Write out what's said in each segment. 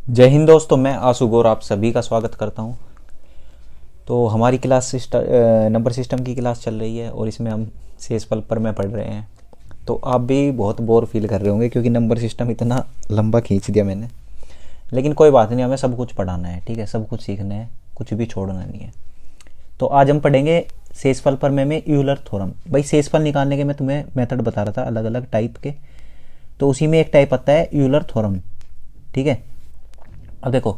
जय हिंद दोस्तों, मैं आशु गौर आप सभी का स्वागत करता हूं। तो हमारी क्लास नंबर सिस्टम की क्लास चल रही है और इसमें हम शेषफल पर में पढ़ रहे हैं। तो आप भी बहुत बोर फील कर रहे होंगे क्योंकि नंबर सिस्टम इतना लंबा खींच दिया मैंने, लेकिन कोई बात नहीं, हमें सब कुछ पढ़ाना है, ठीक है, सब कुछ सीखना है, कुछ भी छोड़ना नहीं है। तो आज हम पढ़ेंगे शेषफल पर में यूलर थ्योरम। भाई शेषफल निकालने के मैं तुम्हें मेथड बता रहा था अलग अलग टाइप के, तो उसी में एक टाइप आता है यूलर थ्योरम, ठीक है। अब देखो,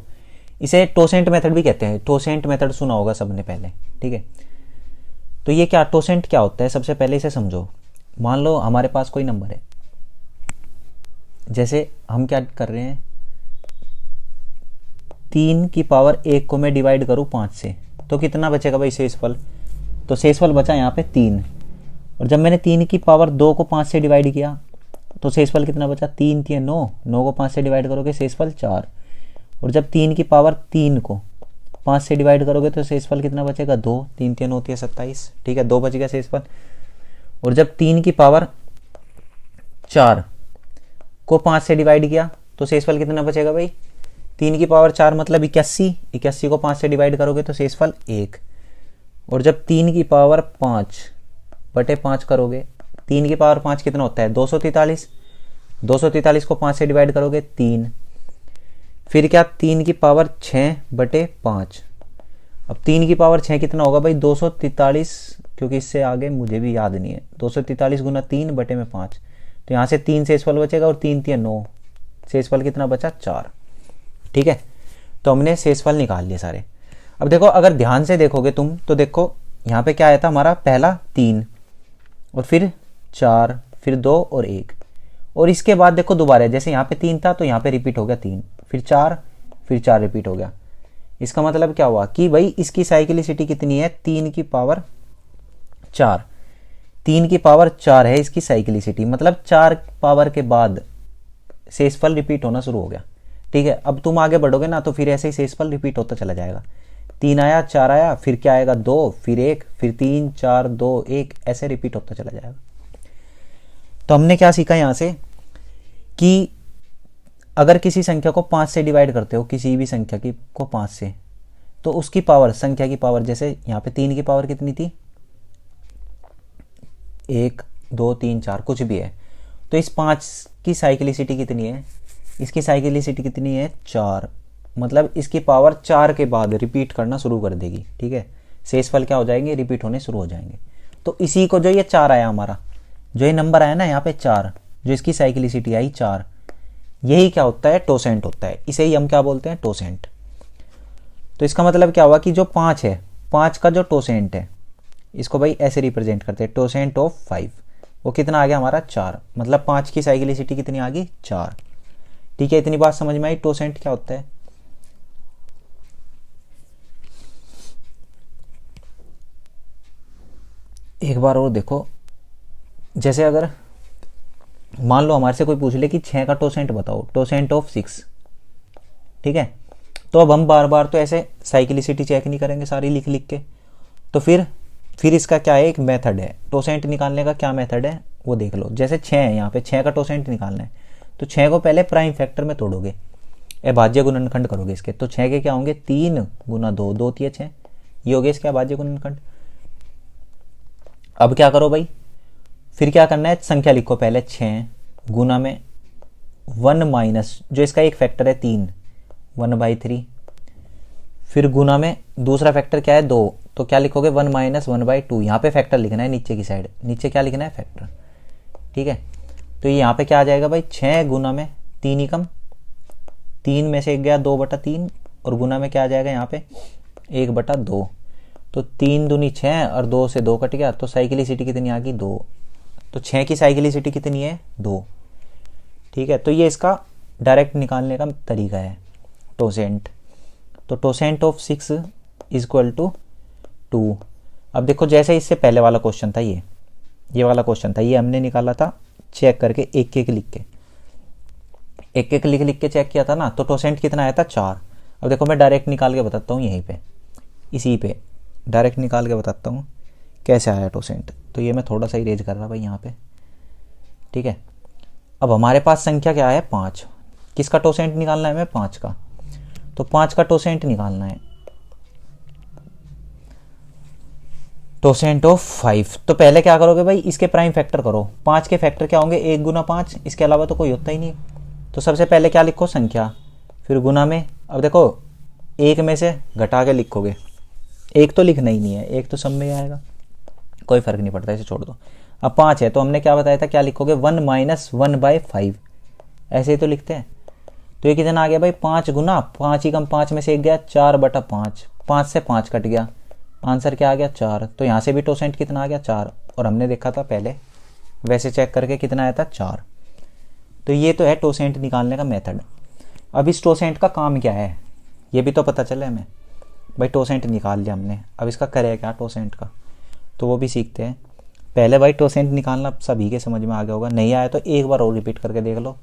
इसे टोसेंट मेथड भी कहते हैं। टोसेंट मेथड सुना होगा सबने पहले, ठीक है। तो ये क्या टोसेंट क्या होता है, सबसे पहले इसे समझो। मान लो हमारे पास कोई नंबर है, जैसे हम क्या कर रहे हैं, 3 की पावर 1 को मैं डिवाइड करूँ 5 से, तो कितना बचेगा भाई शेषफल। तो शेषफल बचा यहाँ पे 3। और जब मैंने 3 की पावर 2 को 5 से डिवाइड किया तो शेषफल कितना बचा, 3 3 9, 9 को 5 से डिवाइड करोगे शेषफल 4। और जब 3 की पावर 3 को 5 से डिवाइड करोगे तो शेषफल कितना बचेगा, 2, 3 3 होती है 27, ठीक है, 2 बच गया शेषफल। और जब 3 की पावर 4 को 5 से डिवाइड किया तो शेषफल कितना बचेगा भाई, 3 की पावर 4 मतलब 81, 81 को 5 से डिवाइड करोगे तो शेषफल 1। और जब 3 की पावर 5/5 करोगे, 3 की पावर 5 कितना होता है, 243, 243 को 5 से डिवाइड करोगे 3। फिर क्या, 3 की पावर 6/5। अब 3 की पावर 6 कितना होगा भाई, 243, क्योंकि इससे आगे मुझे भी याद नहीं है, 243 गुना 3/5। तो यहाँ से 3 शेषफल बचेगा और 3 3 9, शेषफल कितना बचा, 4, ठीक है। तो हमने शेषफल निकाल लिए सारे। अब देखो, अगर ध्यान से देखोगे तुम तो देखो यहाँ पे क्या आया था हमारा, पहला 3 और फिर 4, फिर 2 और 1। और इसके बाद देखो दोबारा, जैसे यहाँ पे 3 था तो यहाँ पे रिपीट हो गया 3, फिर 4, फिर 4 रिपीट हो गया। इसका मतलब क्या हुआ कि भाई इसकी साइक्लिसिटी कितनी है, 3 की पावर 4, 3 की पावर 4 है इसकी साइक्लिसिटी, मतलब 4 पावर के बाद शेषफल रिपीट होना शुरू हो गया, ठीक है। अब तुम आगे बढ़ोगे ना तो फिर ऐसे ही शेषफल रिपीट होता चला जाएगा। 3 आया, 4 आया, फिर क्या आएगा, 2, फिर 1, फिर 3 4 2 1, ऐसे रिपीट होता चला जाएगा। तो हमने क्या सीखा यहाँ से कि अगर किसी संख्या को 5 से डिवाइड करते हो, किसी भी संख्या की को 5 से, तो उसकी पावर, संख्या की पावर, जैसे यहाँ पे 3 की पावर कितनी थी, 1 2 3 4 कुछ भी है, तो इस 5 की साइक्लिसिटी कितनी है, इसकी साइक्लिसिटी कितनी है, 4, मतलब इसकी पावर 4 के बाद रिपीट करना शुरू कर देगी, ठीक है। शेषफल क्या हो जाएंगे, रिपीट होने शुरू हो जाएंगे। तो इसी को, जो ये 4 आया हमारा, जो ये नंबर आया ना यहाँ पे 4, जो इसकी साइक्लिसिटी आई 4, यही क्या होता है, टोसेंट होता है। इसे ही हम क्या बोलते हैं, टोसेंट। तो इसका मतलब क्या हुआ कि जो 5 है, 5 का जो टोसेंट है, इसको भाई ऐसे रिप्रेजेंट करते हैं, टोसेंट ऑफ 5, वो कितना आ गया हमारा, 4, मतलब 5 की साइक्लिसिटी कितनी आ गई, 4, ठीक है। इतनी बात समझ में आई टोसेंट क्या होता है। एक बार और देखो, जैसे अगर मान लो हमारे से कोई पूछ ले कि 6 का टोसेंट बताओ, टोसेंट ऑफ 6, ठीक है। तो अब हम बार बार तो ऐसे साइक्लिसिटी चेक नहीं करेंगे सारी लिख लिख के, तो फिर इसका क्या है, एक मेथड है टोसेंट निकालने का। क्या मेथड है वो देख लो। जैसे 6 है, यहाँ पे 6 का टोसेंट निकालना है, तो 6 को पहले प्राइम फैक्टर में तोड़ोगे, अभाज्य गुणनखंड करोगे इसके, तो 6 के क्या होंगे, 3 गुना 2, 2 3 6, ये हो गया इसके अभाज्य गुणनखंड। अब क्या करो भाई, फिर क्या करना है, संख्या लिखो पहले, 6 गुना में 1 माइनस जो इसका एक फैक्टर है 3, 1/3, फिर गुना में दूसरा फैक्टर क्या है 2, तो क्या लिखोगे 1 माइनस 1/2। यहाँ पे फैक्टर लिखना है नीचे की साइड, नीचे क्या लिखना है, फैक्टर, ठीक है। तो ये यहाँ पे क्या आ जाएगा भाई, 6 गुना में 3 ही कम, 3 में से 1 गया 2/3, और गुना में क्या आ जाएगा यहाँ पे 1/2, तो 3 दूनी 6 और 2 से 2 कट गया, तो साइक्लिसिटी कितनी आ गई, 2। तो 6 की साइक्लिसिटी कितनी है, 2, ठीक है। तो ये इसका डायरेक्ट निकालने का तरीका है, टोसेंट। तो टोसेंट ऑफ 6 इज इक्वल टू 2। अब देखो, जैसे इससे पहले वाला क्वेश्चन था, ये वाला क्वेश्चन था, ये हमने निकाला था चेक करके, एक एक लिख के, एक एक लिख लिख के चेक किया था ना, तो टोसेंट कितना आया था, 4। अब देखो मैं डायरेक्ट निकाल के बताता हूँ, यहीं पे इसी पे डायरेक्ट निकाल के बताता हूँ कैसे आया टोसेंट। तो ये मैं थोड़ा सा इरेज कर रहा भाई यहाँ पे, ठीक है। अब हमारे पास संख्या क्या है, 5, किसका टोसेंट निकालना है हमें, 5 का। तो 5 का टोसेंट निकालना है, टोसेंट ऑफ 5। तो पहले क्या करोगे भाई, इसके प्राइम फैक्टर करो। 5 के फैक्टर क्या होंगे, 1 गुना 5, इसके अलावा तो कोई होता ही नहीं। तो सबसे पहले क्या लिखो, संख्या, फिर गुना में। अब देखो 1 में से घटा के लिखोगे, 1 तो लिखना ही नहीं है, 1 तो सब में आएगा, कोई फर्क नहीं पड़ता, इसे छोड़ दो। अब 5 है तो हमने क्या बताया था, क्या लिखोगे, 1 माइनस 1/5, ऐसे ही तो लिखते हैं। तो ये कितना आ गया भाई, 5 गुना 5 ही कम 5 में से 1 गया, 4/5, 5 से 5 कट गया, आंसर क्या आ गया, 4। तो यहाँ से भी टोसेंट कितना आ गया, 4। और हमने देखा था पहले वैसे चेक करके कितना आया था, 4। तो ये तो है टोसेंट निकालने का मेथड। अब इस टोसेंट का काम क्या है ये भी तो पता चले हमें। भाई टोसेंट निकाल लिया हमने, अब इसका करे क्या टोसेंट का, तो वो भी सीखते हैं। पहले भाई टोसेंट निकालना सभी के समझ में आ गया होगा, नहीं आया तो एक बार और रिपीट करके देख लो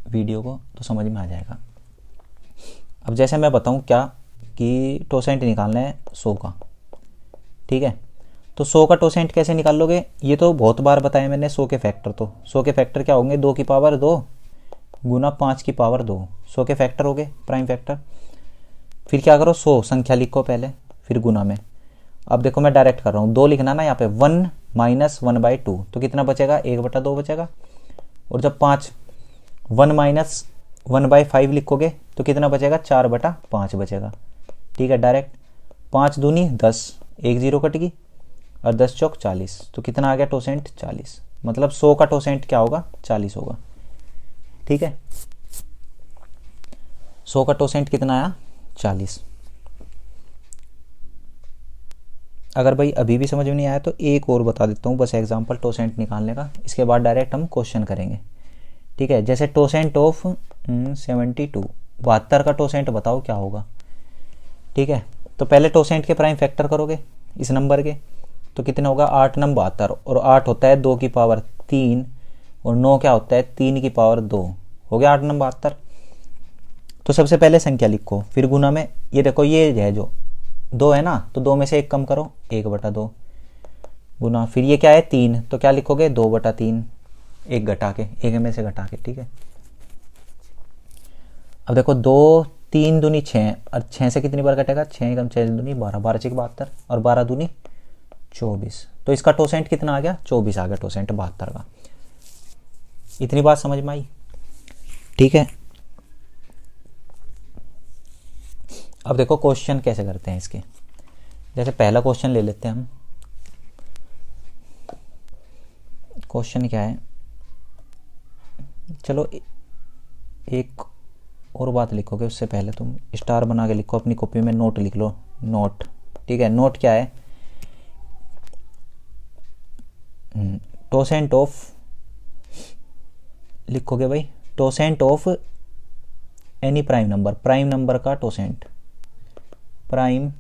वीडियो को, तो समझ में आ जाएगा। अब जैसे मैं बताऊं क्या कि टोसेंट निकालना है 100 का, ठीक है। तो 100 का टोसेंट कैसे निकाल लोगे, ये तो बहुत बार बताया मैंने। 100 के फैक्टर, तो 100 के फैक्टर क्या होंगे, 2 की पावर 2 गुना 5 की पावर 2, 100 के फैक्टर हो गए, प्राइम फैक्टर। फिर क्या करो, 100 संख्या लिखो पहले, फिर गुना में। अब देखो मैं डायरेक्ट कर रहा हूँ, 2 लिखना ना यहाँ पे, 1 माइनस 1/2, तो कितना बचेगा, 1/2 बचेगा। और जब 1 माइनस 1/5 लिखोगे तो कितना बचेगा, 4/5 बचेगा, ठीक है। डायरेक्ट 5 दूनी 10, 1 0 कटेगी, और 10 चौक 40, तो कितना आ गया टोसेंट, 40। मतलब 100 का टोसेंट क्या होगा, 40 होगा, ठीक है। 100 का टोसेंट कितना आया, 40। अगर भाई अभी भी समझ में नहीं आया तो एक और बता देता हूँ बस एग्जांपल टोसेंट निकालने का, इसके बाद डायरेक्ट हम क्वेश्चन करेंगे, ठीक है। जैसे टोसेंट ऑफ 72, 72 का टोसेंट बताओ क्या होगा, ठीक है। तो पहले टोसेंट के प्राइम फैक्टर करोगे इस नंबर के, तो कितना होगा, 8 9 72, और 8 होता है 2 की पावर 3, और 9 क्या होता है 3 की पावर 2, हो गया 8 9 72। तो सबसे पहले संख्या लिखो, फिर गुना में। ये देखो ये है जो 2 है ना, तो 2 में से 1 कम करो, 1/2 गुना, फिर ये क्या है 3, तो क्या लिखोगे 2/3, 1 घटा के, 1 में से घटा के, ठीक है। अब देखो 2 3 दूनी 6, और 6 से कितनी बार कटेगा, 6 कम 6 दूनी 12, 12 6 72, और 12 दूनी 24। तो इसका टोसेंट कितना आ गया, 24 आ गया टोसेंट 72 का। इतनी बात समझ में आई, ठीक है। अब देखो क्वेश्चन कैसे करते हैं इसके। जैसे पहला क्वेश्चन ले लेते हैं हम। क्वेश्चन क्या है, चलो एक और बात लिखोगे उससे पहले तुम स्टार बना के लिखो, अपनी कॉपी में नोट लिख लो, नोट, ठीक है। नोट क्या है, टोसेंट ऑफ लिखोगे भाई, totient of any prime number, prime number का टोसेंट, प्राइम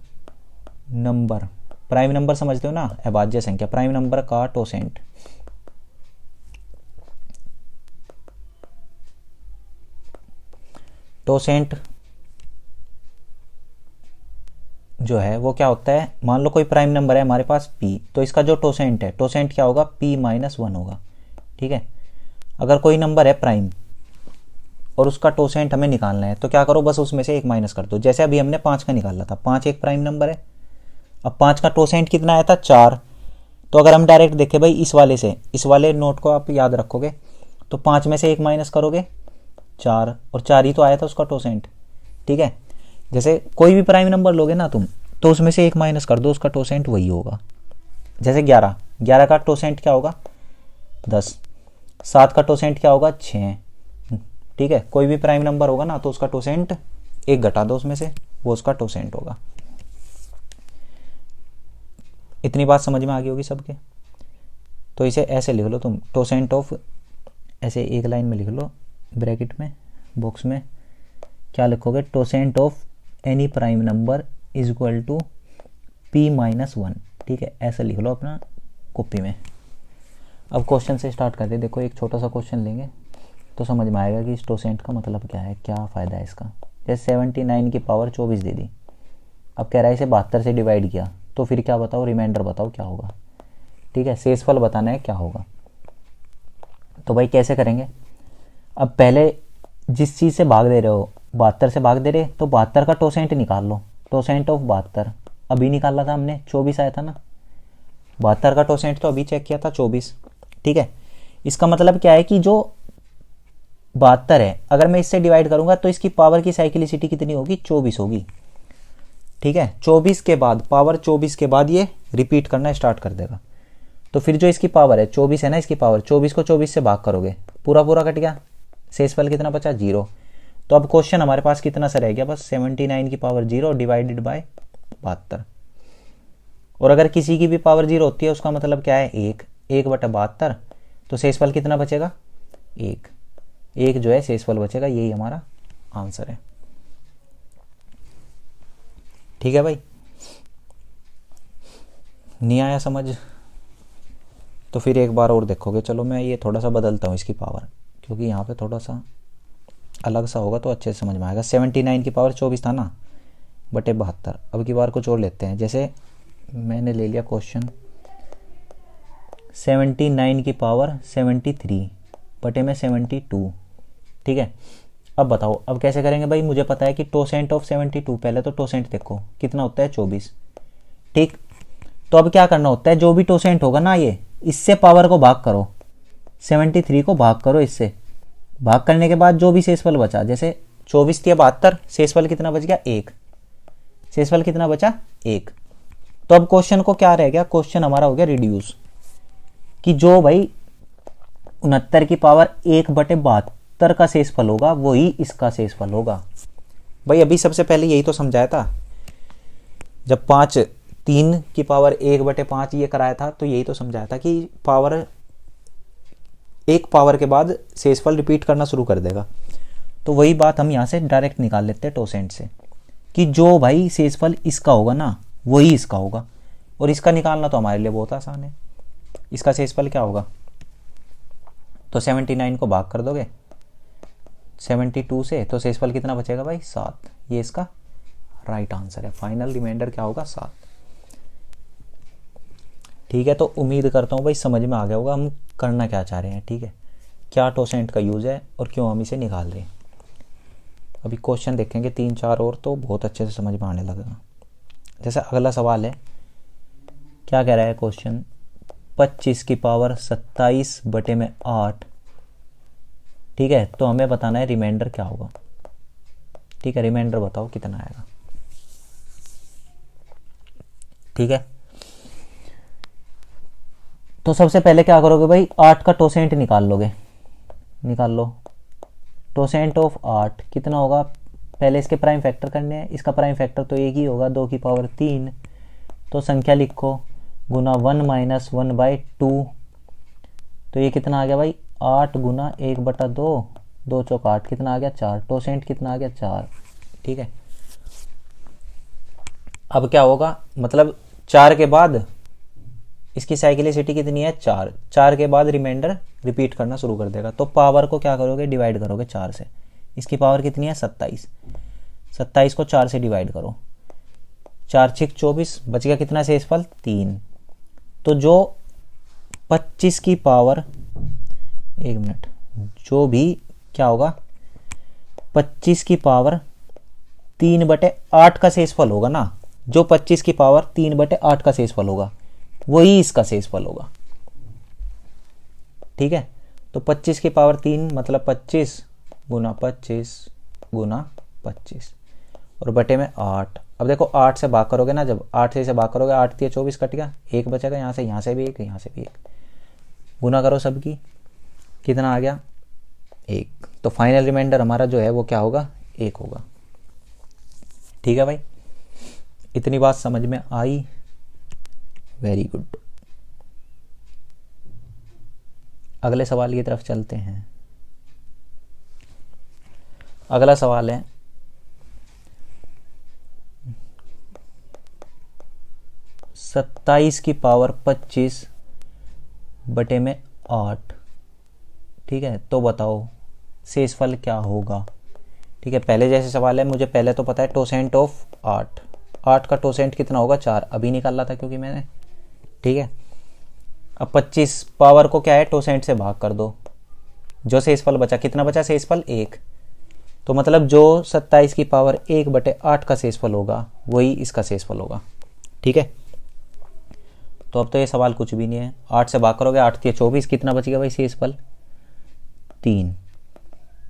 नंबर समझते हो ना, अभाज्य संख्या, प्राइम नंबर का टोसेंट। टोसेंट जो है वो क्या होता है, मान लो कोई प्राइम नंबर है हमारे पास p, तो इसका जो टोसेंट है, टोसेंट क्या होगा, p-1 होगा, ठीक है। अगर कोई नंबर है प्राइम और उसका टोसेंट हमें निकालना है, तो क्या करो, बस उसमें से 1 माइनस कर दो। जैसे अभी हमने 5 का निकाला था, 5 एक प्राइम नंबर है। अब 5 का टोसेंट कितना आया था, 4। तो अगर हम डायरेक्ट देखें भाई इस वाले से, इस वाले नोट को आप याद रखोगे, तो 5 में से 1 माइनस करोगे, 4, और 4 ही तो आया था उसका टोसेंट, ठीक है। जैसे कोई भी प्राइम नंबर लोगे ना तुम, तो उसमें से 1 माइनस कर दो, उसका टोसेंट वही होगा। जैसे 11 का टोसेंट क्या होगा, 10। 7 का टोसेंट क्या होगा, 6, ठीक है। कोई भी प्राइम नंबर होगा ना, तो उसका टोसेंट 1 घटा दो उसमें से, वो उसका टोसेंट होगा। इतनी बात समझ में आ गई होगी सबके। तो इसे ऐसे लिख लो तुम, टोसेंट ऑफ, ऐसे एक लाइन में लिख लो, ब्रैकेट में, बॉक्स में क्या लिखोगे, totient of any prime number is equal to p-1, ठीक है। ऐसे लिख लो अपना कॉपी में। अब क्वेश्चन से स्टार्ट करते हैं। देखो एक छोटा सा क्वेश्चन लेंगे तो समझ में आएगा कि इस टोसेंट का मतलब क्या है, क्या फ़ायदा है इसका। जैसे 79 की पावर 24 दे दी, अब कह रहा है इसे 72 से डिवाइड किया, तो फिर क्या बताओ, रिमाइंडर बताओ क्या होगा, ठीक है। शेषफल बताना है क्या होगा। तो भाई कैसे करेंगे, अब पहले जिस चीज़ से भाग दे रहे हो, 72 से भाग दे रहे, तो 72 का टोसेंट निकाल लो। टोसेंट ऑफ 72 अभी निकाला था हमने, 24 आया था ना। 72 का टोसेंट तो अभी चेक किया था 24। ठीक है, इसका मतलब क्या है कि जो 72 है, अगर मैं इससे डिवाइड करूंगा तो इसकी पावर की साइक्लिसिटी कितनी होगी, 24 होगी। ठीक है, 24 के बाद, पावर 24 के बाद ये रिपीट करना स्टार्ट कर देगा। तो फिर जो इसकी पावर है 24 है ना, इसकी पावर 24 को 24 से भाग करोगे, पूरा पूरा कट गया, शेषफल कितना बचा, 0। तो अब क्वेश्चन हमारे पास कितना सा रह गया, बस 79 की पावर 0 डिवाइडेड बाय 72। और अगर किसी की भी पावर 0 होती है उसका मतलब क्या है, 1 बटा 72। तो शेषफल कितना बचेगा, 1 जो है शेषफल बचेगा। यही हमारा आंसर है। ठीक है भाई, नहीं आया समझ तो फिर एक बार और देखोगे। चलो मैं ये थोड़ा सा बदलता हूँ इसकी पावर, क्योंकि यहाँ पे थोड़ा सा अलग सा होगा तो अच्छे से समझ में आएगा। 79 की पावर 24 था ना, बटे 72। अब की बार कुछ और लेते हैं, जैसे मैंने ले लिया क्वेश्चन 79 की पावर 73 बटे में 72। ठीक है, अब बताओ अब कैसे करेंगे भाई। मुझे पता है कि टोसेंट ऑफ 72, पहले तो टोसेंट देखो कितना होता है, 24। ठीक, तो अब क्या करना होता है, जो भी टोसेंट होगा ना, ये इससे पावर को भाग करो, 73 को भाग करो इससे। भाग करने के बाद जो भी शेषफल बचा, जैसे 24 थी 72, शेषफल कितना बच गया, 1। शेषफल कितना बचा, 1। तो अब क्वेश्चन को क्या रह गया, क्वेश्चन हमारा हो गया रिड्यूस, कि जो भाई 69 की पावर 1 बटे 72 का शेषफल होगा वही इसका शेषफल होगा। भाई अभी सबसे पहले यही तो समझाया था, जब 3 की पावर 1 बटे 5 ये कराया था, तो यही तो समझाया था कि पावर, एक पावर के बाद शेषफल रिपीट करना शुरू कर देगा। तो वही बात हम यहाँ से डायरेक्ट निकाल लेते हैं टोसेंट से, कि जो भाई शेषफल इसका होगा ना वही इसका होगा। और इसका निकालना तो हमारे लिए बहुत आसान है। इसका शेषफल क्या होगा, तो 79 को भाग कर दोगे 72 से, तो शेषफल कितना बचेगा भाई, 7। ये इसका राइट आंसर है। फाइनल रिमाइंडर क्या होगा, 7। ठीक है, तो उम्मीद करता हूँ भाई समझ में आ गया होगा हम करना क्या चाह रहे हैं। ठीक है, क्या टोसेंट का यूज़ है और क्यों हम इसे निकाल रहे हैं। अभी क्वेश्चन देखेंगे 3-4 और, तो बहुत अच्छे से समझ में आने लगेगा। जैसे अगला सवाल है, क्या कह रहा है क्वेश्चन, 25 की पावर 27 बटे में 8। ठीक है, तो हमें बताना है रिमाइंडर क्या होगा। ठीक है, रिमाइंडर बताओ कितना आएगा। ठीक है, तो सबसे पहले क्या करोगे भाई, 8 का टोसेंट निकाल लोगे, निकाल लो। टोसेंट ऑफ 8 कितना होगा, पहले इसके प्राइम फैक्टर करने हैं। इसका प्राइम फैक्टर तो एक ही होगा, 2 की पावर 3। तो संख्या लिखो, गुना 1 माइनस 1/2। तो ये कितना आ गया भाई, 8 गुना 1/2, 2 चौक 8, कितना आ गया, 4। टोसेंट कितना आ गया, 4। ठीक है, अब क्या होगा, मतलब 4 के बाद इसकी साइक्लिसिटी कितनी है, 4। 4 के बाद रिमाइंडर रिपीट करना शुरू कर देगा। तो पावर को क्या करोगे, डिवाइड करोगे 4 से। इसकी पावर कितनी है, 27। 27 को 4 से डिवाइड करो, 4 6 24, बच गया कितना शेषफल, 3। तो जो 25 की पावर, 1 मिनट, जो भी क्या होगा, 25 की पावर 3/8 का शेषफल होगा ना, जो 25 की पावर 3/8 का शेषफल होगा वही इसका शेषफल होगा। ठीक है, तो 25 की पावर 3 मतलब 25 गुना 25 गुना 25 और बटे में 8। अब देखो 8 से भाग करोगे ना, जब 8 से इसे भाग करोगे, 8 3 24 कट गया, 1 बचेगा, यहाँ से भी 1, यहाँ से भी 1। गुना करो सबकी, कितना आ गया, 1। तो फाइनल रिमाइंडर हमारा जो है वो क्या होगा, 1 होगा। ठीक है भाई, इतनी बात समझ में आई, वेरी गुड। अगले सवाल की तरफ चलते हैं। अगला सवाल है, सत्ताईस की पावर 25 बटे में 8। ठीक है, तो बताओ शेषफल क्या होगा। ठीक है, पहले जैसे सवाल है, मुझे पहले तो पता है टोसेंट ऑफ 8। 8 का टोसेंट कितना होगा, 4। अभी निकाला था क्योंकि मैंने। ठीक है, अब 25 पावर को क्या है, टोसेंट से भाग कर दो, जो शेषफल बचा, कितना बचा शेषफल, 1। तो मतलब जो 27 की पावर 1/8 का शेषफल होगा वही इसका शेषफल होगा। ठीक है, तो अब तो ये सवाल कुछ भी नहीं है। 8 से भाग करोगे, 8 × 24, कितना बचेगा भाई शेषफल? 3।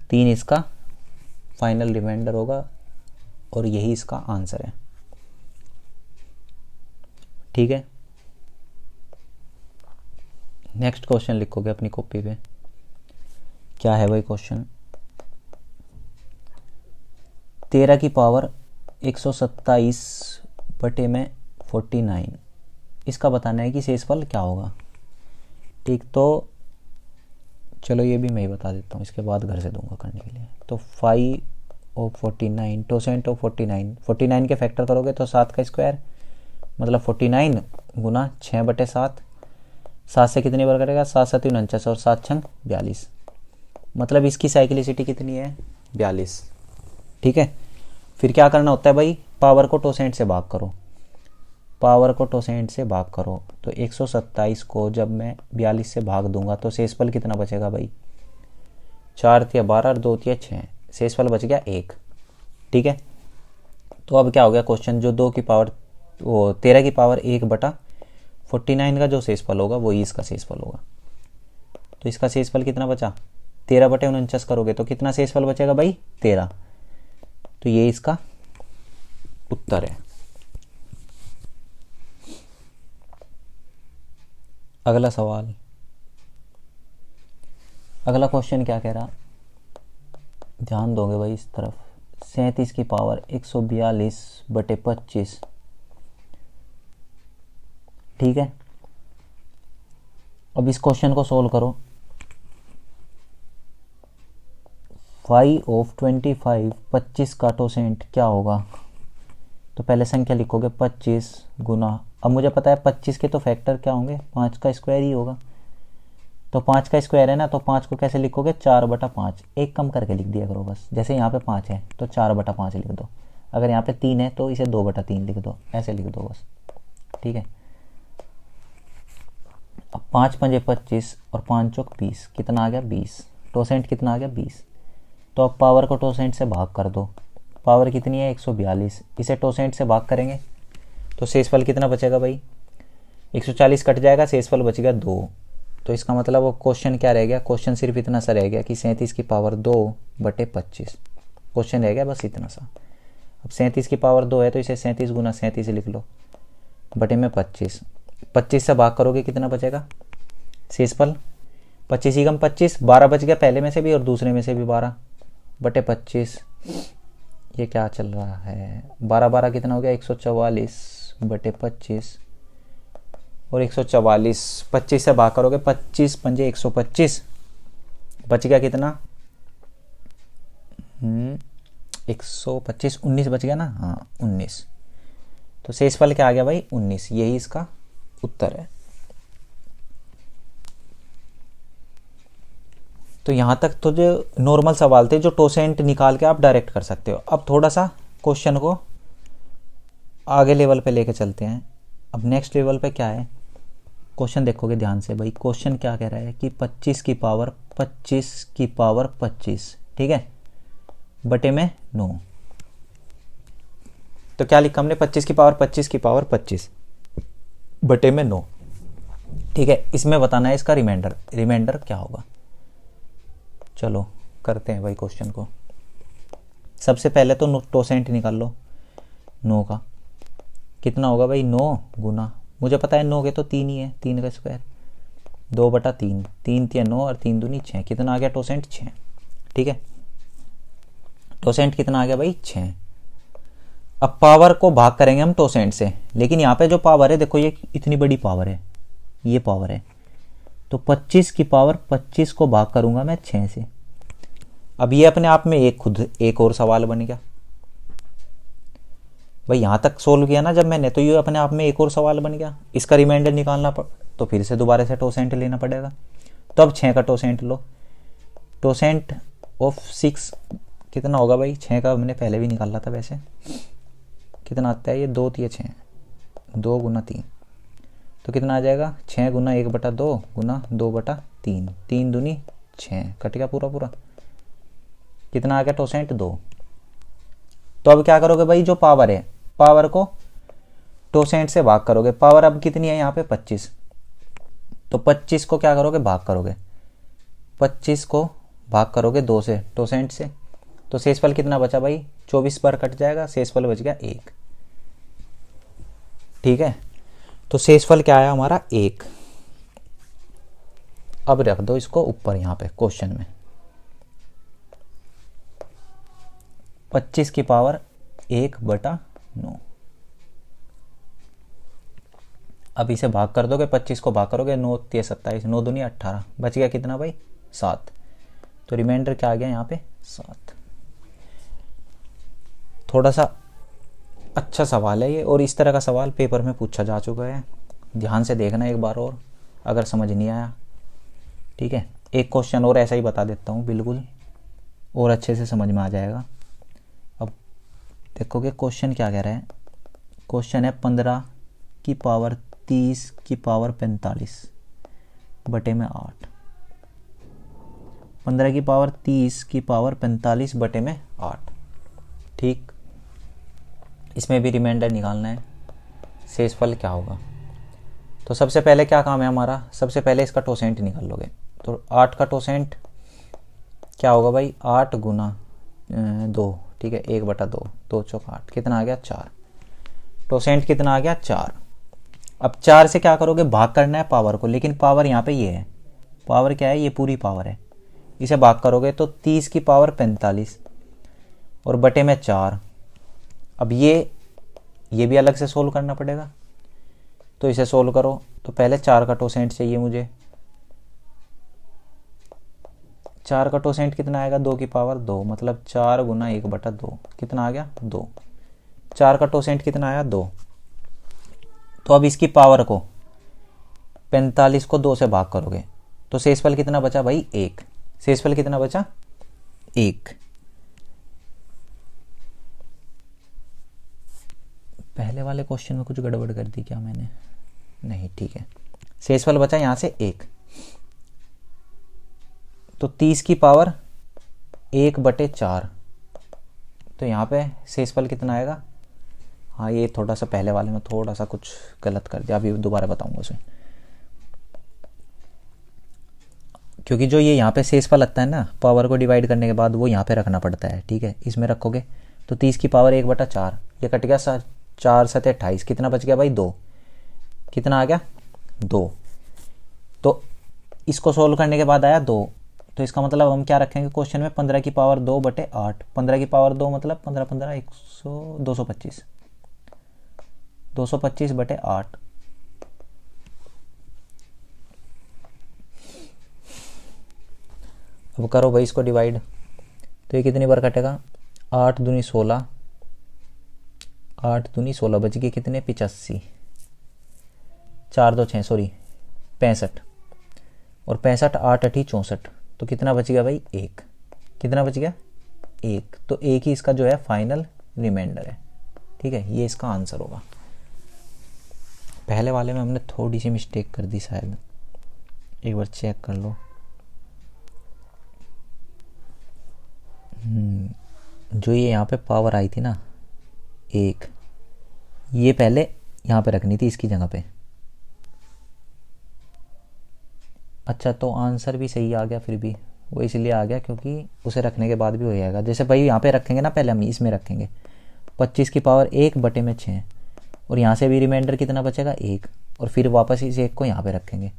3 इसका फाइनल रिमाइंडर होगा और यही इसका आंसर है। ठीक है, नेक्स्ट क्वेश्चन लिखोगे अपनी कॉपी पे। क्या है भाई क्वेश्चन? 13 की पावर 127/49, इसका बताना है कि शेषफल क्या होगा। ठीक, तो चलो ये भी मैं ही बता देता हूँ, इसके बाद घर से दूंगा करने के लिए। तो 5/49, टोसेंट ऑफ 49 के फैक्टर करोगे तो 7 का स्क्वायर मतलब 49 गुना 6/7। 7 से कितनी बार करेगा? 7 7 49 और 7 6 42, मतलब इसकी साइक्लिसिटी कितनी है? 42। ठीक है, फिर क्या करना होता है भाई? पावर को टोसेंट से भाग करो। पावर को टोसेंट से भाग करो तो 127 को जब मैं 42 से भाग दूंगा तो शेषफल कितना बचेगा भाई? 4 × 12 और 2 × 6, शेषफल बच गया 1। ठीक है, तो अब क्या हो गया क्वेश्चन? जो 2 की पावर वो 13 की पावर 1/49 का जो शेषफल होगा वही इसका शेषफल होगा। तो इसका शेषफल कितना बचा? 13/49 करोगे तो कितना शेषफल बचेगा भाई? 13। तो ये इसका उत्तर है। अगला सवाल, अगला क्वेश्चन क्या कह रहा? ध्यान दोगे भाई इस तरफ। 37 की पावर 142/25। ठीक है, अब इस क्वेश्चन को सोल्व करो। 5/25, 25 का टोसेंट क्या होगा? तो पहले संख्या लिखोगे 25 गुना, अब मुझे पता है 25 के तो फैक्टर क्या होंगे? 5 का स्क्वायर ही होगा। तो 5 का स्क्वायर है ना, तो 5 को कैसे लिखोगे? 4/5। एक कम करके लिख दिया करो बस। जैसे यहाँ पे 5 है तो 4/5 लिख दो। अगर यहाँ पे 3 है तो इसे 2/3 लिख दो, ऐसे लिख दो बस। ठीक है, अब 5 × 5 = 25 और 5 × 4 = 20, कितना आ गया? 20। टोसेंट कितना आ गया? 20। तो अब पावर को टोसेंट से भाग कर दो। पावर कितनी है? 142। इसे टोसेंट से भाग करेंगे तो शेषफल कितना बचेगा भाई? 140 कट जाएगा, शेषफल बचेगा 2। तो इसका मतलब वो क्वेश्चन क्या रह गया? क्वेश्चन सिर्फ इतना सा रह गया कि 37 की पावर 2/25। क्वेश्चन रह गया बस इतना सा। अब 37 की पावर 2 है तो इसे 37 गुना 37 लिख लो बटे में 25। 25 से भाग करोगे कितना बचेगा शेषफल? 25 ही कम 25, 12 बच गया पहले में से भी और दूसरे में से भी 12/25। ये क्या चल रहा है? 12 12 कितना हो गया? 144/25 और 144 25 से भाग करोगे 25 × 5 = 125। बच गया कितना? 125, 19 बच गया ना? हाँ 19। तो शेषफल क्या आ गया भाई? 19। यही इसका उत्तर है। तो यहाँ तक तो जो नॉर्मल सवाल थे, जो टोसेंट निकाल के आप डायरेक्ट कर सकते हो। अब थोड़ा सा क्वेश्चन को आगे लेवल पे लेके चलते हैं। अब नेक्स्ट लेवल पे क्या है? क्वेश्चन देखोगे ध्यान से भाई। क्वेश्चन क्या कह रहा है कि 25 की पावर 25, ठीक है, बटे में 9। तो क्या लिखा हमने? 25 की पावर 25 बटे में 9। ठीक है, इसमें बताना है इसका रिमाइंडर क्या होगा। चलो करते हैं भाई क्वेश्चन को। सबसे पहले तो टोसेंट निकाल लो 9 का। कितना होगा भाई? 9 गुना, मुझे पता है 9 के तो 3 ही है, 3 का स्क्वायर 2/3। 3 × 9 और 3 दूनी 6। कितना आ गया टोसेंट? 6। ठीक है, टोसेंट कितना आ गया भाई? 6। अब पावर को भाग करेंगे हम टोसेंट से, लेकिन यहाँ पे जो पावर है देखो, ये इतनी बड़ी पावर है, ये पावर है। तो 25 की पावर 25 को भाग करूंगा मैं 6 से। अब ये अपने आप में एक और सवाल बन गया भाई। यहां तक सोल्व किया ना जब मैंने, तो ये अपने आप में एक और सवाल बन गया। इसका रिमाइंडर निकालना तो फिर से दोबारा से टोसेंट लेना पड़ेगा। तो अब 6 का टोसेंट लो। टोसेंट ऑफ 6 कितना होगा भाई? 6 का हमने पहले भी निकाला था वैसे। कितना आता है ये? 2 × 6, 2 गुना 3। तो कितना आ जाएगा? 6 गुना 1/2 गुना 2/3। 3 दूनी 6, कट गया पूरा। कितना आ गया टोसेंट 2। तो अब क्या करोगे भाई, जो पावर है पावर को टोसेंट से भाग करोगे। पावर अब कितनी है यहाँ पे 25, तो 25 को क्या करोगे भाग करोगे, 25 को भाग करोगे 2 से टोसेंट से, तो शेषफल कितना बचा भाई 24 बार कट जाएगा, शेषफल बच गया 1। ठीक है, तो शेषफल क्या आया हमारा 1। अब रख दो इसको ऊपर यहाँ पे क्वेश्चन में, 25 की पावर 1/9। अब इसे भाग कर दोगे, 25 को भाग करोगे 9 3 27, 9 दूनी 18, बच गया कितना भाई 7। तो रिमाइंडर क्या आ गया यहाँ पे 7। थोड़ा सा अच्छा सवाल है ये, और इस तरह का सवाल पेपर में पूछा जा चुका है, ध्यान से देखना एक बार और अगर समझ नहीं आया। ठीक है, एक क्वेश्चन और ऐसा ही बता देता हूँ बिल्कुल, और अच्छे से समझ में आ जाएगा। अब देखोगे क्वेश्चन क्या कह रहा है, क्वेश्चन है 15 की पावर 30 की पावर 45 बटे में 8। 15 की पावर 30 की पावर 45 बटे में 8। ठीक, इसमें भी रिमाइंडर निकालना है, शेषफल क्या होगा। तो सबसे पहले क्या काम है हमारा, सबसे पहले इसका टोसेंट निकाल लोगे। तो 8 का टोसेंट क्या होगा भाई 8 गुना 2, ठीक है 1/2, 2 चौक 8, कितना आ गया 4। टोसेंट कितना आ गया 4। अब 4 से क्या करोगे भाग करना है पावर को, लेकिन पावर यहाँ पे ये है, पावर क्या है ये पूरी पावर है, इसे भाग करोगे तो 30 की पावर 45 और बटे में 4। अब ये भी अलग से सोल्व करना पड़ेगा, तो इसे सोल्व करो। तो पहले 4 का टोसेंट चाहिए मुझे, 4 का टोसेंट कितना आएगा 2 की पावर 2, मतलब 4 गुना 1/2, कितना आ गया 2। 4 का टोसेंट कितना आया 2। तो अब इसकी पावर को 45 को 2 से भाग करोगे तो शेषफल कितना बचा भाई 1। शेषफल कितना बचा 1। पहले वाले क्वेश्चन में कुछ गड़बड़ कर दी क्या मैंने, नहीं ठीक है, शेषफल बचा यहां से 1। तो 30 की पावर 1/4, तो यहाँ पे शेषफल कितना आएगा, हाँ ये थोड़ा सा पहले वाले में थोड़ा सा कुछ गलत कर दिया, अभी दोबारा बताऊंगा उसे, क्योंकि जो ये यहाँ पे शेषफल लगता है ना पावर को डिवाइड करने के बाद, वो यहाँ पे रखना पड़ता है। ठीक है, इसमें रखोगे तो 30 की पावर 1/4, ये कट गया 4 7 28, कितना बच गया भाई 2, कितना आ गया 2। तो इसको सोल्व करने के बाद आया 2, तो इसका मतलब हम क्या रखेंगे क्वेश्चन में 15 की पावर 2/8। 15 की पावर 2 मतलब 15 15 100 225, 225/8। अब करो भाई इसको डिवाइड, तो ये कितनी बार कटेगा 8 दूनी 16, 8 दूनी 16 बच गए कितने 85, 4 2 6 सॉरी 65, और 65 8 8 64, तो कितना बच गया भाई 1। कितना बच गया 1। तो 1 ही इसका जो है फाइनल रिमाइंडर है। ठीक है, ये इसका आंसर होगा। पहले वाले में हमने थोड़ी सी मिस्टेक कर दी शायद, एक बार चेक कर लो। जो ये यहाँ पे पावर आई थी ना 1, ये पहले यहाँ पे रखनी थी इसकी जगह पे। अच्छा, तो आंसर भी सही आ गया, फिर भी वो इसलिए आ गया क्योंकि उसे रखने के बाद भी हो जाएगा। जैसे भाई यहाँ पे रखेंगे ना, पहले हम इसमें रखेंगे 25 की पावर 1/6, और यहाँ से भी रिमाइंडर कितना बचेगा 1, और फिर वापस इस 1 को यहाँ पे रखेंगे।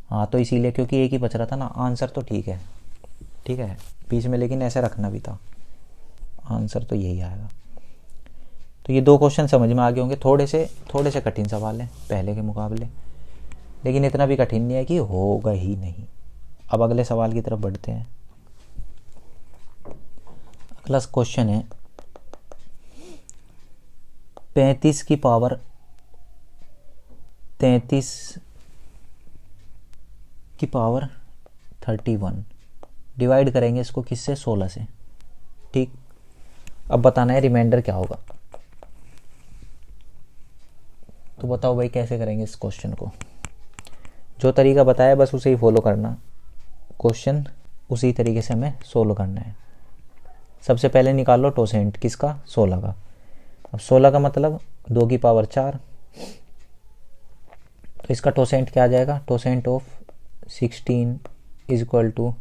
हाँ, तो इसीलिए क्योंकि 1 ही बच रहा था ना, आंसर तो ठीक है। ठीक है, बीच में लेकिन ऐसे रखना भी था, आंसर तो यही आएगा। तो ये 2 क्वेश्चन समझ में आ गए होंगे, थोड़े से कठिन सवाल हैं पहले के मुकाबले, लेकिन इतना भी कठिन नहीं है कि होगा ही नहीं। अब अगले सवाल की तरफ बढ़ते हैं। अगला क्वेश्चन है 35 की पावर 31 डिवाइड करेंगे इसको किससे 16 से। ठीक, अब बताना है रिमाइंडर क्या होगा। तो बताओ भाई कैसे करेंगे इस क्वेश्चन को। जो तरीका बताया बस उसे ही फॉलो करना, क्वेश्चन उसी तरीके से हमें सोल्व करना है। सबसे पहले निकाल लो टोसेंट किसका, 16 का। अब 16 का मतलब 2 की पावर 4, तो इसका टोसेंट क्या आ जाएगा, totient of 16 is equal to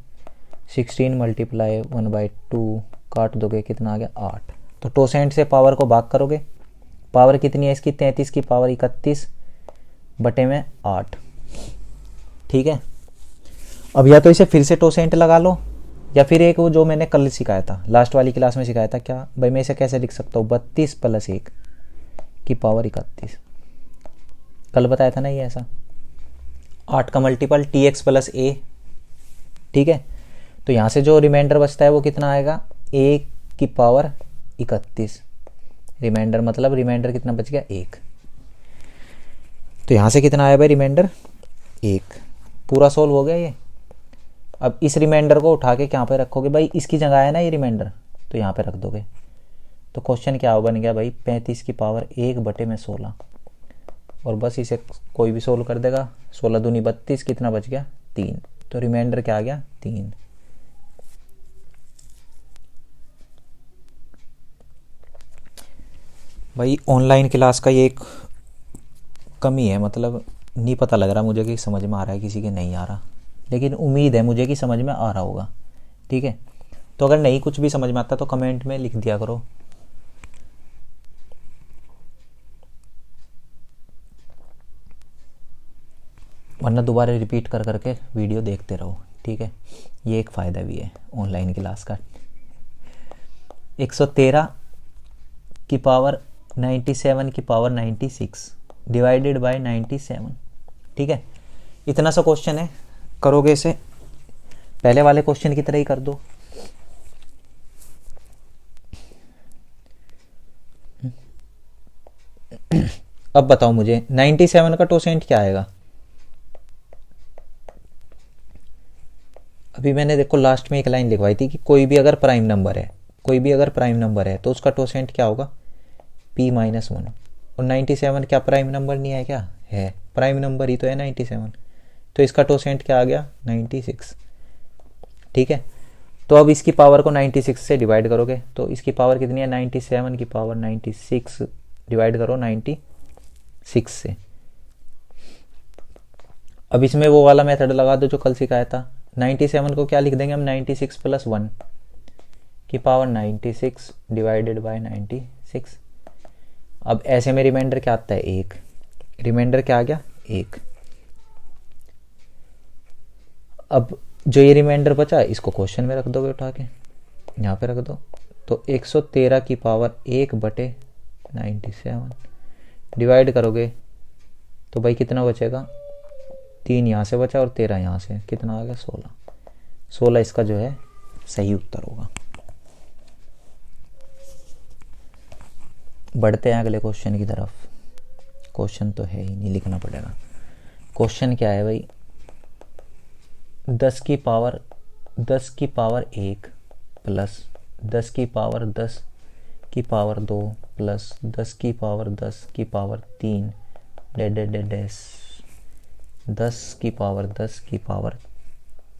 16 multiply 1/2, काट दोगे कितना आ गया 8। तो टोसेंट से पावर को भाग करोगे, पावर कितनी है इसकी 33 की पावर 31 बटे में 8। ठीक है, अब या तो इसे फिर से टोसेंट लगा लो, या फिर एक वो जो मैंने कल सिखाया था, लास्ट वाली क्लास में सिखाया था, क्या भाई मैं इसे कैसे लिख सकता हूँ, 32 + 1 की पावर 31। कल बताया था ना ये ऐसा। 8 का मल्टीपल tx + a। ठीक है, तो यहाँ से जो रिमाइंडर बचता है वो कितना आएगा, 1 की पावर 31। रिमाइंडर मतलब रिमाइंडर कितना बच गया, 1। तो यहाँ से कितना आया भाई रिमाइंडर, 1। पूरा सोल्व हो गया ये। अब इस रिमाइंडर को उठा के कहाँ पे रखोगे भाई, इसकी जगह है ना ये रिमाइंडर, तो यहाँ पे रख दोगे। तो क्वेश्चन क्या बन गया भाई, 35 की पावर 1 बटे में 16। और बस इसे कोई भी सोल्व कर देगा। 16 दूनी 32, कितना बच गया 3। तो रिमाइंडर क्या आ गया 3। भाई ऑनलाइन क्लास का ये एक कमी है, मतलब नहीं पता लग रहा मुझे कि समझ में आ रहा है किसी के नहीं आ रहा, लेकिन उम्मीद है मुझे कि समझ में आ रहा होगा। ठीक है, तो अगर नहीं कुछ भी समझ में आता तो कमेंट में लिख दिया करो। वरना दोबारा रिपीट कर करके वीडियो देखते रहो। ठीक है, ये एक फ़ायदा भी है ऑनलाइन क्लास का। 113 की पावर 97 की पावर 96 डिवाइडेड बाय 97। ठीक है, इतना सा क्वेश्चन है, करोगे इसे पहले वाले क्वेश्चन की तरह ही कर दो। अब बताओ मुझे 97 का टोसेंट क्या आएगा। अभी मैंने देखो लास्ट में एक लाइन लिखवाई थी कि कोई भी अगर प्राइम नंबर है, कोई भी अगर प्राइम नंबर है तो उसका टोसेंट क्या होगा, p-1। और 97 क्या प्राइम नंबर नहीं है, क्या है प्राइम नंबर ही तो है 97। तो इसका टोसेंट क्या आ गया 96। ठीक है, तो अब इसकी पावर को 96 से डिवाइड करोगे, तो इसकी पावर कितनी है 97 की पावर 96 डिवाइड करो 96 से। अब इसमें वो वाला मेथड लगा दो जो कल सिखाया था। 97 को क्या लिख देंगे हम, 96 + 1 की पावर 96 डिवाइडेड बाय 96। अब ऐसे में रिमाइंडर क्या आता है 1। रिमाइंडर क्या आ गया 1। अब जो ये रिमाइंडर बचा इसको क्वेश्चन में रख दोगे, उठा के यहाँ पे रख दो। तो 113 की पावर 1 बटे 97 डिवाइड करोगे तो भाई कितना बचेगा, 3 यहाँ से बचा और 13 यहाँ से, कितना आ गया 16। 16 इसका जो है सही उत्तर होगा। बढ़ते हैं अगले क्वेश्चन की तरफ। क्वेश्चन तो है ही नहीं, लिखना पड़ेगा। क्वेश्चन क्या है भाई, 10 की पावर 1 प्लस 10 की पावर 10 की पावर 2 प्लस 10 की पावर 10 की पावर 3 डैश 10 की पावर 10 की पावर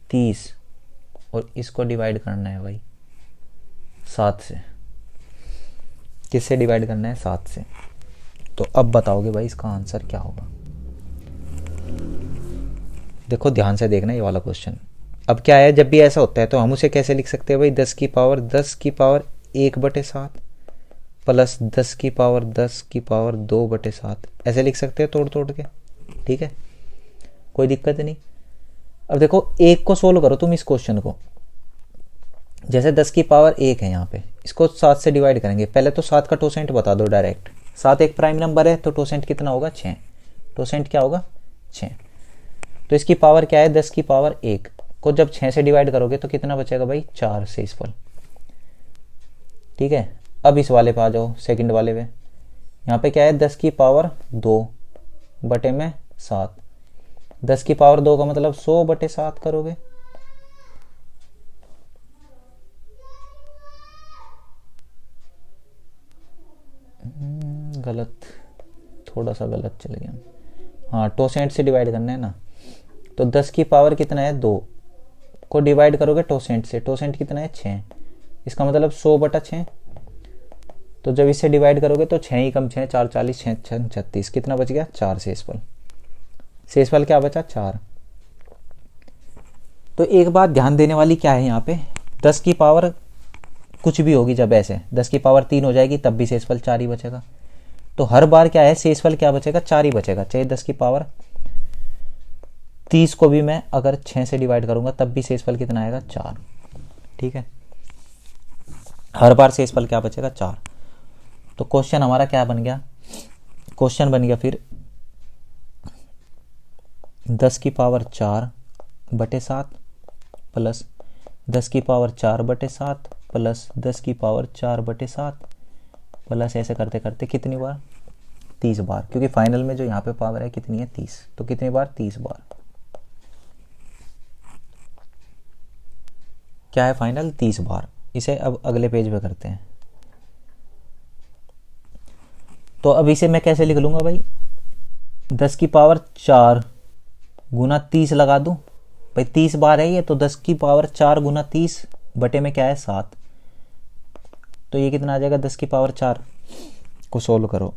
30, और इसको डिवाइड करना है भाई 7 से। किससे डिवाइड करना है, 7 से। तो अब बताओगे भाई इसका आंसर क्या होगा। देखो ध्यान से देखना ये वाला क्वेश्चन। अब क्या है, जब भी ऐसा होता है तो हम उसे कैसे लिख सकते हैं भाई, 10 की पावर 1 बटे 7 प्लस 10 की पावर 2 बटे 7, ऐसे लिख सकते हैं तोड़ तोड़ के। ठीक है, कोई दिक्कत नहीं। अब देखो एक को सोल्व करो तुम इस क्वेश्चन को। जैसे 10 की पावर 1 है यहाँ पे, इसको 7 से डिवाइड करेंगे। पहले तो 7 का टोसेंट बता दो डायरेक्ट। 7 एक प्राइम नंबर है तो टोसेंट कितना होगा 6। टोसेंट क्या होगा 6। तो इसकी पावर क्या है, 10 की पावर 1 को जब 6 से डिवाइड करोगे तो कितना बचेगा भाई 4 से इस पर। ठीक है, अब इस वाले पे आ जाओ, सेकंड वाले पे। यहाँ पे क्या है, 10 की पावर 2 बटे में 7। 10 की पावर 2 का मतलब 100 बटे 7 करोगे। गलत, थोड़ा सा गलत चले गया। हाँ, टोसेंट से डिवाइड करना है ना, तो 10 की पावर कितना है 2 को डिवाइड करोगे टोसेंट से। टोसेंट कितना है 6, इसका मतलब 100/6। तो जब इससे डिवाइड करोगे तो 6 ही कम 6 4 40 6 6 36, कितना बच गया 4 शेषफल क्या बचा 4। तो एक बात ध्यान देने वाली क्या है यहाँ पे, 10 की पावर कुछ भी होगी, जब ऐसे 10 की पावर 3 हो जाएगी तब भी शेषफल 4 ही बचेगा। तो हर बार क्या है शेषफल क्या बचेगा 4 ही बचेगा, चाहे 10 की पावर 30 को भी मैं अगर 6 से डिवाइड करूंगा तब भी शेषफल कितना आएगा 4। ठीक है, हर बार शेषफल क्या बचेगा 4। तो क्वेश्चन हमारा क्या बन गया, क्वेश्चन बन गया फिर 10 की पावर 4/7 प्लस 10 की पावर 4/7 प्लस 10 की पावर 4/7 प्लस ऐसे करते करते कितनी बार 30 बार, क्योंकि फाइनल में जो यहाँ पे पावर है कितनी है 30, तो कितनी बार 30 बार। क्या है फाइनल 30 बार। इसे अब अगले पेज पे करते हैं। तो अब इसे मैं कैसे लिख लूंगा भाई, 10 की पावर 4 गुना 30 लगा दूं भाई, 30 बार है ये, तो 10 की पावर 4 गुना 30 बटे में क्या है 7। तो ये कितना आ जाएगा 10 की पावर 4 को सोल्व करो,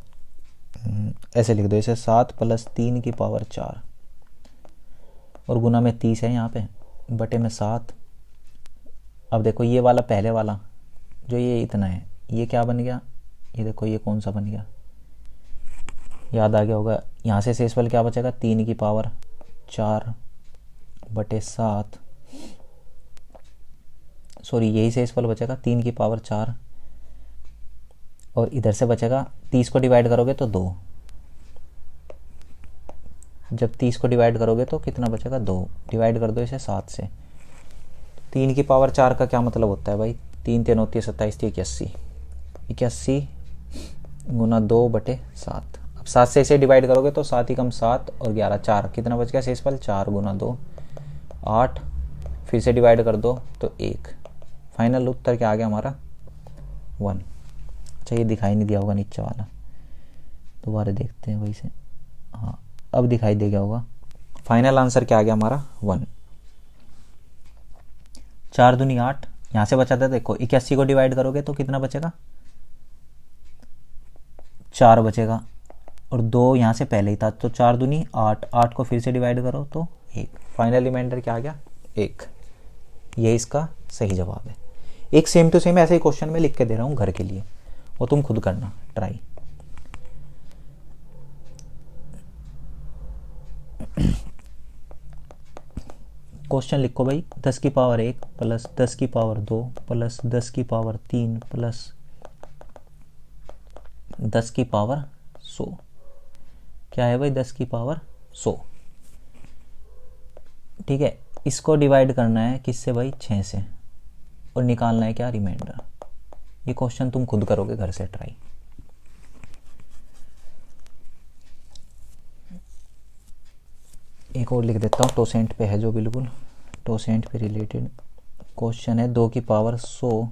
ऐसे लिख दो इसे 7 + 3 की पावर 4 और गुना में 30 है यहाँ पे बटे में 7। अब देखो ये वाला पहले वाला जो ये इतना है ये क्या बन गया, ये देखो ये कौन सा बन गया, याद आ गया होगा। यहाँ से शेषफल क्या बचेगा 3 की पावर 4/7, सॉरी यही शेषफल बचेगा 3 की पावर 4 और इधर से बचेगा 30 को डिवाइड करोगे तो 2, जब 30 को डिवाइड करोगे तो कितना बचेगा 2, डिवाइड कर दो इसे 7 से। 3 की पावर 4 का क्या मतलब होता है भाई, 3 3 होती है 27 81, 81 गुना 2/7। अब 7 से इसे डिवाइड करोगे तो 7 ही कम 7 और 11 4, कितना बच गया शेषफल 4 गुना 2 8, फिर से डिवाइड कर दो तो 1। फाइनल उत्तर क्या आ गया हमारा 1। अच्छा ये दिखाई नहीं दिया होगा नीचे वाला, दोबारा देखते हैं वही से, हाँ अब दिखाई दे गया होगा। फाइनल आंसर क्या आ गया हमारा 1। 4 दूनी 8, यहाँ से बचा था देखो 81 को डिवाइड करोगे तो कितना बचेगा 4 बचेगा और 2 यहाँ से पहले ही था, तो 4 दूनी 8, 8 को फिर से डिवाइड करो तो 1। फाइनल रिमाइंडर क्या आ गया 1। ये इसका सही जवाब है। एक सेम टू सेम ऐसे ही क्वेश्चन में लिख के दे रहा हूँ घर के लिए, वो तुम खुद करना ट्राई। क्वेश्चन लिखो भाई 10 की पावर 1 प्लस 10 की पावर 2 प्लस 10 की पावर 3 प्लस 10 की पावर 100। क्या है भाई 10 की पावर 100। ठीक है, इसको डिवाइड करना है किससे भाई 6 से और निकालना है क्या रिमाइंडर। ये क्वेश्चन तुम खुद करोगे घर से ट्राई। एक और लिख देता हूँ, टोसेंट पे है जो, बिल्कुल टोसेंट पे रिलेटेड क्वेश्चन है। 2 की पावर 100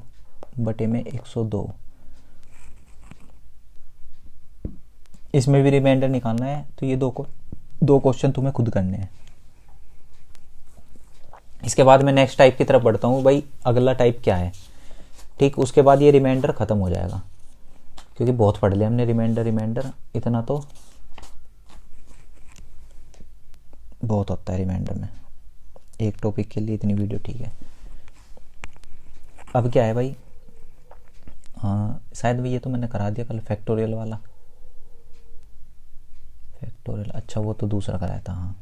बटे में 102, इसमें भी रिमाइंडर निकालना है। तो ये दो क्वेश्चन तुम्हें खुद करने हैं। इसके बाद मैं नेक्स्ट टाइप की तरफ बढ़ता हूँ भाई, अगला टाइप क्या है। ठीक, उसके बाद ये रिमाइंडर ख़त्म हो जाएगा क्योंकि बहुत पढ़ लिया हमने रिमाइंडर इतना तो बहुत होता है रिमाइंडर में, एक टॉपिक के लिए इतनी वीडियो ठीक है। अब क्या है भाई, हाँ शायद भी ये तो मैंने करा दिया कल फैक्टोरियल वाला, फैक्टोरियल, अच्छा वो तो दूसरा कराया था। हाँ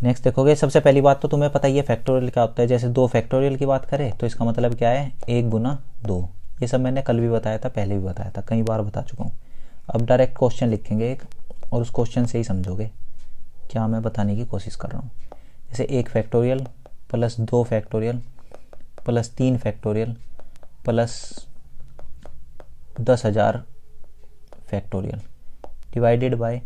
नेक्स्ट देखोगे, सबसे पहली बात तो तुम्हें पता ही है फैक्टोरियल क्या होता है। जैसे 2 फैक्टोरियल की बात करें तो इसका मतलब क्या है 1 गुना 2। ये सब मैंने कल भी बताया था, पहले भी बताया था, कई बार बता चुका हूँ। अब डायरेक्ट क्वेश्चन लिखेंगे एक और उस क्वेश्चन से ही समझोगे क्या मैं बताने की कोशिश कर रहा हूँ। जैसे 1 factorial plus 2 factorial plus 3 factorial plus 10,000 factorial divided by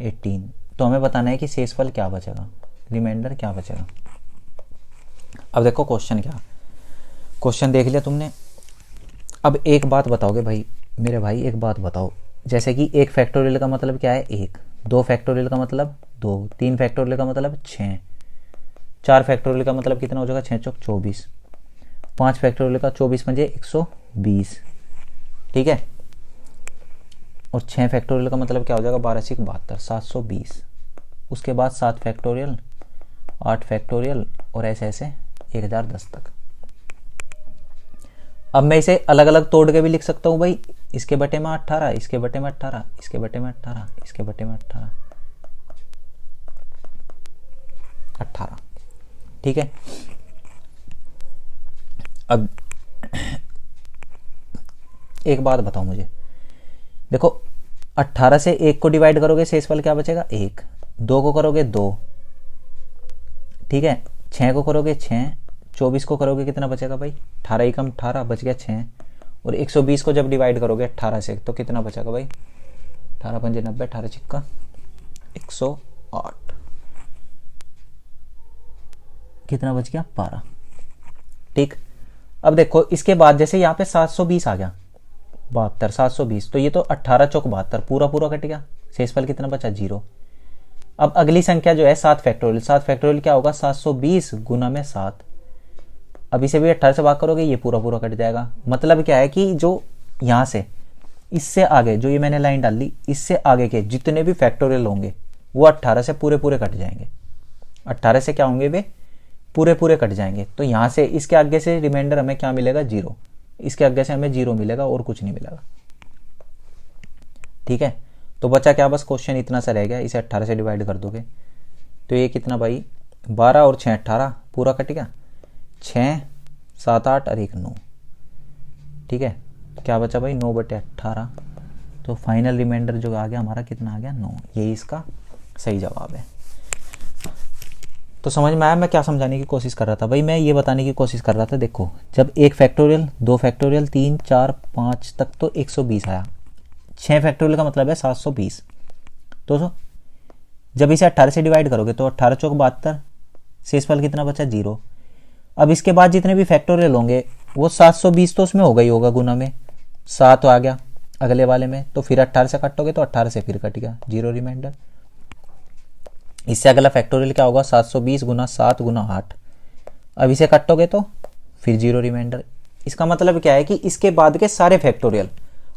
18। तो हमें बताना है कि शेषफल क्या बचेगा, रिमाइंडर क्या बचेगा। अब देखो क्वेश्चन क्या, क्वेश्चन देख लिया तुमने। अब एक बात बताओगे भाई, मेरे भाई एक बात बताओ, जैसे कि 1 फैक्टोरियल का मतलब क्या है 1, 2 फैक्टोरियल का मतलब 2, 3 फैक्टोरियल का मतलब 6, 4 फैक्टोरियल का मतलब कितना हो जाएगा 6 चौक 24 5 फैक्टोरियल का 24 पंजे 120, ठीक है। और 6 फैक्टोरियल का मतलब क्या हो जाएगा, 12 6 72, 720। उसके बाद 7 फैक्टोरियल, 8 फैक्टोरियल और ऐसे ऐसे 1010 तक। अब मैं इसे अलग अलग तोड़ के भी लिख सकता हूँ भाई, इसके बटे में 18, इसके बटे में 18, इसके बटे में 18, इसके बटे में 18, 18, ठीक है। अब एक बात बताओ मुझे, देखो 18 से 1 को डिवाइड करोगे शेषफल क्या बचेगा, 1। 2 को करोगे 2, ठीक है। 6 को करोगे 6, 24 को करोगे कितना बचेगा भाई, 18 ही कम 18 बच गया 6। और 120 को जब डिवाइड करोगे 18 से तो कितना बचेगा भाई, 18 पंजे 90, 18 छिक्का 108, कितना बच गया 12, ठीक। अब देखो इसके बाद जैसे यहाँ पे 720 आ गया, 72 720, तो ये तो 18 चौक 72 पूरा पूरा कट गया, शेषफल कितना बचा 0। अब अगली संख्या जो है 7 फैक्टोरियल, 7 फैक्टोरियल क्या होगा, 720 गुना में 7। अब इसे भी 18 से भाग करोगे ये पूरा पूरा कट जाएगा। मतलब क्या है कि जो यहाँ से इससे आगे जो ये मैंने लाइन डाल ली, इससे आगे के जितने भी फैक्टोरियल होंगे वो 18 से पूरे पूरे कट जाएंगे। 18 से क्या होंगे, वे पूरे पूरे कट जाएंगे। तो यहाँ से इसके आगे से रिमाइंडर हमें क्या मिलेगा, 0। इसके आगे से हमें 0 मिलेगा और कुछ नहीं मिलेगा, ठीक है। तो बचा क्या, बस क्वेश्चन इतना सा रह गया, इसे 18 से डिवाइड कर दोगे तो ये कितना भाई 12 और 6 18 पूरा कट गया, 6 7 8 और 1 9, ठीक है। क्या बचा भाई 9 बटे 18। तो फाइनल रिमाइंडर जो आ गया हमारा कितना आ गया 9, यही इसका सही जवाब है। तो समझ में आया मैं क्या समझाने की कोशिश कर रहा था भाई, मैं ये बताने की कोशिश कर रहा था, देखो जब 1 फैक्टोरियल 2 फैक्टोरियल 3 4 5 तक तो 120 आया, 6 फैक्टोरियल का मतलब है 720। तो जब इसे 18 से डिवाइड करोगे तो 18 चौक 72, शेषफल कितना बचा 0। अब इसके बाद जितने भी फैक्टोरियल होंगे वो 720 तो उसमें होगा ही होगा, गुना में 7 आ गया अगले वाले में, तो फिर 18 से काटोगे तो 18 से फिर कट गया 0 रिमाइंडर। इससे अगला फैक्टोरियल क्या होगा, 720 गुना 7 गुना 8। अब इसे काटोगे तो फिर 0 रिमाइंडर। इसका मतलब क्या है कि इसके बाद के सारे फैक्टोरियल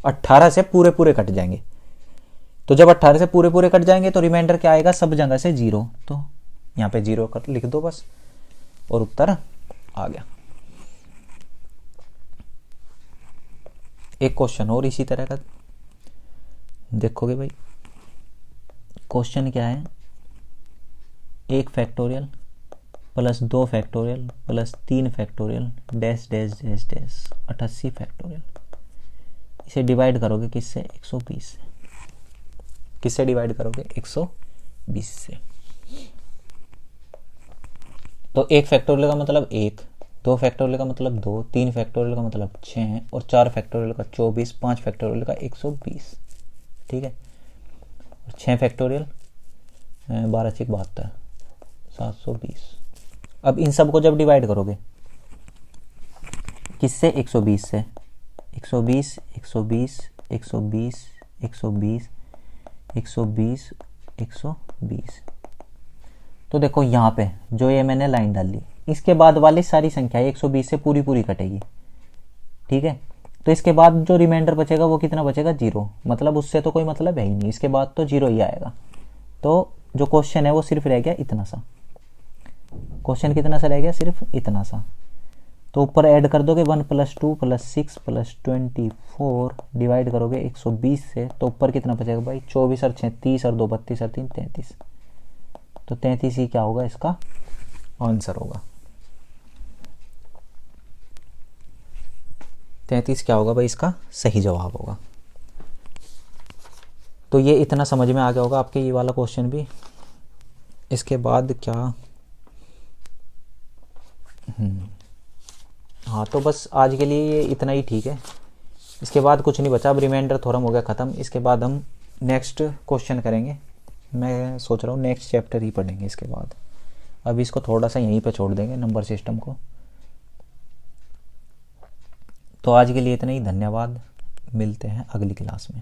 18 से पूरे पूरे कट जाएंगे। तो जब 18 से पूरे पूरे कट जाएंगे तो रिमाइंडर क्या आएगा, सब जगह से 0। तो यहाँ पे 0 लिख दो बस और उत्तर आ गया। एक क्वेश्चन और इसी तरह का देखोगे भाई। क्वेश्चन क्या है, 1 factorial plus 2 factorial plus 3 factorial dash dash dash dash 88 factorial. इसे डिवाइड करोगे किससे, 120 से। किससे डिवाइड करोगे, 120 से। तो 1 फैक्टोरियल का मतलब 1, 2 फैक्टोरियल का मतलब 2, 3 फैक्टोरियल का मतलब 6 और 4 फैक्टोरियल का 24, 5 फैक्टोरियल का 120, ठीक है। 6 फैक्टोरियल 12 6 72 720। अब इन सब को जब डिवाइड करोगे किससे, 120 से, 120 120 120 120 120 120। तो देखो यहाँ पे जो ये मैंने लाइन डाल ली, इसके बाद वाली सारी संख्या 120 से पूरी पूरी कटेगी, ठीक है। तो इसके बाद जो रिमाइंडर बचेगा वो कितना बचेगा, 0। मतलब उससे तो कोई मतलब है ही नहीं, इसके बाद तो 0 ही आएगा। तो जो क्वेश्चन है वो सिर्फ रह गया इतना सा। क्वेश्चन कितना सा रह गया, सिर्फ इतना सा। तो ऊपर ऐड कर दोगे 1 + 2 + 6 + 24 डिवाइड करोगे 120 से, तो ऊपर कितना बचेगा भाई, 24 और 6 30 और 2 32 और 3 33। तो 33 ही क्या होगा, इसका आंसर होगा। 33 क्या होगा भाई, इसका सही जवाब होगा। तो ये इतना समझ में आ गया होगा आपके ये वाला क्वेश्चन भी। इसके बाद क्या, हाँ तो बस आज के लिए ये इतना ही ठीक है। इसके बाद कुछ नहीं बचा, अब रिमाइंडर थोड़ा हो गया ख़त्म। इसके बाद हम नेक्स्ट क्वेश्चन करेंगे। मैं सोच रहा हूँ नेक्स्ट चैप्टर ही पढ़ेंगे इसके बाद। अब इसको थोड़ा सा यहीं पे छोड़ देंगे नंबर सिस्टम को। तो आज के लिए इतना ही, धन्यवाद। मिलते हैं अगली क्लास में।